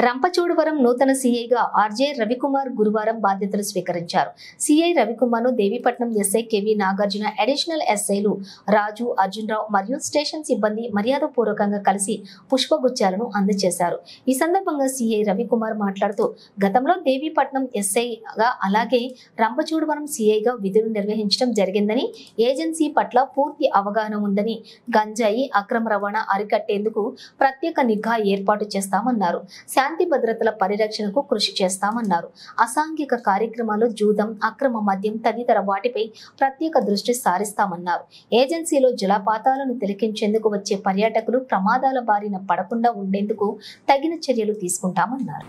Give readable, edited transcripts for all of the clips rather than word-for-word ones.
రంపచోడవరం నూతన సీఐగా ఆర్జే రవికుమార్ గురువారం బాధ్యతలు స్వీకరించారు. సీఐ రవికుమార్ ను Devipatnam SI KV Nagarjuna, additional ఎస్ఐలు రాజు, అర్జున్రావు మరియు స్టేషన్ సిబ్బంది మర్యాదపూర్వకంగా కలిసి పుష్పగుచ్చాలను అందజేశారు. ఈ సందర్భంగా సీఐ రవికుమార్ మాట్లాడుతూ, గతంలో దేవీపట్నం ఎస్ఐగా అలాగే రంపచోడవరం సీఐగా విధులు నిర్వహించడం జరిగిందని, ఏజెన్సీ పట్ల పూర్తి అవగాహన ఉందని, గంజాయి అక్రమ రవాణా అరికట్టేందుకు ప్రత్యేక నిఘా ఏర్పాటు చేస్తామన్నారు. శాంతి భద్రతల పరిరక్షణకు కృషి చేస్తామన్నారు. అసాంఘిక కార్యక్రమాలు, జూదం, అక్రమ మద్యం తదితర వాటిపై ప్రత్యేక దృష్టి సారిస్తామన్నారు. ఏజెన్సీలో జలపాతాలను తిలకించేందుకు వచ్చే పర్యాటకులు ప్రమాదాల బారిన పడకుండా ఉండేందుకు తగిన చర్యలు తీసుకుంటామన్నారు.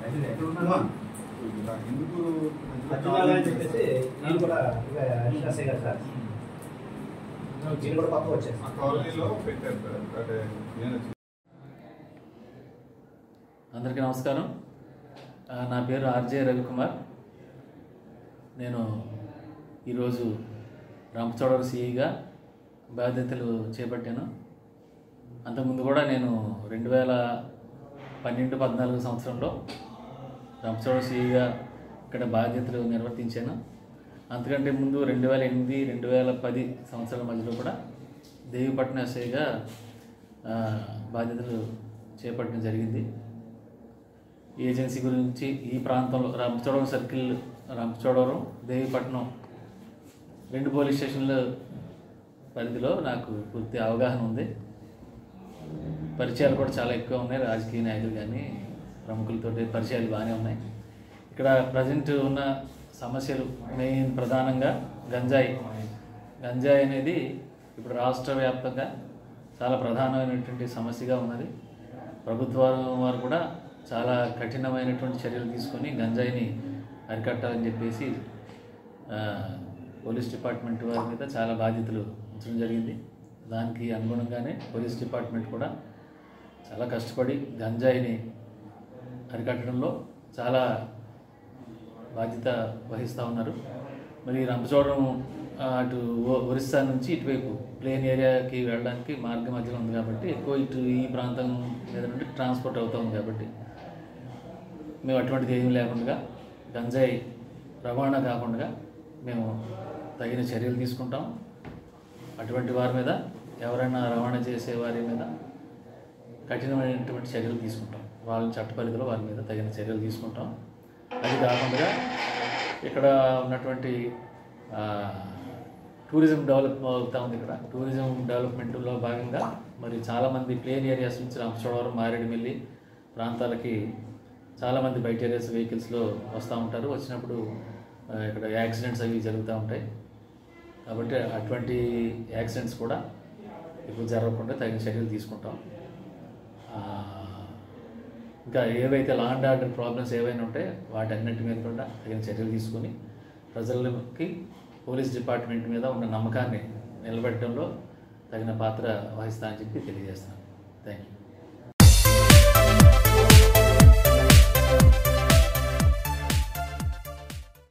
అందరికీ నమస్కారం. నా పేరు ఆర్జే రవికుమార్. నేను ఈరోజు రంపచోడవరం సిఐగా బాధ్యతలు చేపట్టాను. అంతకుముందు కూడా నేను 2012-14 సంవత్సరంలో రంపచోడవరం సిఐగా ఇక్కడ బాధ్యతలు నిర్వర్తించాను. అంతకంటే ముందు 2008-2010 సంవత్సరాల మధ్యలో కూడా దేవీపట్నం ఎస్ఐగా బాధ్యతలు చేపట్టడం జరిగింది. ఏజెన్సీ గురించి ఈ ప్రాంతంలో రంపచోడవరం సర్కిల్, రంపచోడవరం, దేవీపట్నం 2 పోలీస్ స్టేషన్ల పరిధిలో నాకు పూర్తి అవగాహన ఉంది. పరిచయాలు కూడా చాలా ఎక్కువ ఉన్నాయి. రాజకీయ నాయకులు కానీ ప్రముఖులతో పరిచయాలు బాగానే ఉన్నాయి. ఇక్కడ ప్రజెంట్ ఉన్న సమస్యలు మెయిన్ ప్రధానంగా గంజాయి అనేది ఇప్పుడు రాష్ట్ర వ్యాప్తంగా చాలా ప్రధానమైనటువంటి సమస్యగా ఉన్నది. ప్రభుత్వం వారు కూడా చాలా కఠినమైనటువంటి చర్యలు తీసుకొని గంజాయిని అరికట్టాలని చెప్పేసి పోలీస్ డిపార్ట్మెంట్ వారి మీద చాలా బాధ్యతలు ఉంచడం జరిగింది. దానికి అనుగుణంగానే పోలీస్ డిపార్ట్మెంట్ కూడా చాలా కష్టపడి గంజాయిని అరికట్టడంలో చాలా బాధ్యత వహిస్తూ ఉన్నారు. మరి రంపచోడవరం అటు ఒరిస్సా నుంచి ఇటువైపు ప్లేన్ ఏరియాకి వెళ్ళడానికి మార్గ మధ్యలో ఉంది కాబట్టి ఎక్కువ ఇటు ఈ ప్రాంతం మీద నుండి ట్రాన్స్పోర్ట్ అవుతూ ఉంది కాబట్టి మేము అటువంటిది ఏమీ లేకుండా గంజాయి రవాణా కాకుండా మేము తగిన చర్యలు తీసుకుంటాం. అటువంటి వారి మీద, ఎవరైనా రవాణా చేసే వారి మీద కఠినమైనటువంటి చర్యలు తీసుకుంటాం. వాళ్ళ చట్ట పరిధిలో వారి మీద తగిన చర్యలు తీసుకుంటాం. అది కాకుండా ఇక్కడ ఉన్నటువంటి టూరిజం డెవలప్ అవుతూ ఉంది. ఇక్కడ టూరిజం డెవలప్మెంట్లో భాగంగా మరి చాలామంది ప్లేన్ ఏరియాస్ నుంచి రంపచోడవరం, మారేడుమిల్లి ప్రాంతాలకి చాలామంది బయట ఏరియాస్ వెహికల్స్లో వస్తూ ఉంటారు. వచ్చినప్పుడు ఇక్కడ యాక్సిడెంట్స్ అవి జరుగుతూ ఉంటాయి. కాబట్టి అటువంటి యాక్సిడెంట్స్ కూడా ఇప్పుడు జరగకుండా తగిన చర్యలు తీసుకుంటాం. ఇంకా ఏవైతే లా అండ్ ఆర్డర్ ప్రాబ్లమ్స్ ఏవైనా ఉంటాయో వాటన్నిటి మీద కూడా తగిన చర్యలు తీసుకొని ప్రజలకి పోలీస్ డిపార్ట్మెంట్ మీద ఉన్న నమ్మకాన్ని నిలబెట్టడంలో తగిన పాత్ర వహిస్తా అని చెప్పి తెలియజేస్తున్నాను. Thank you.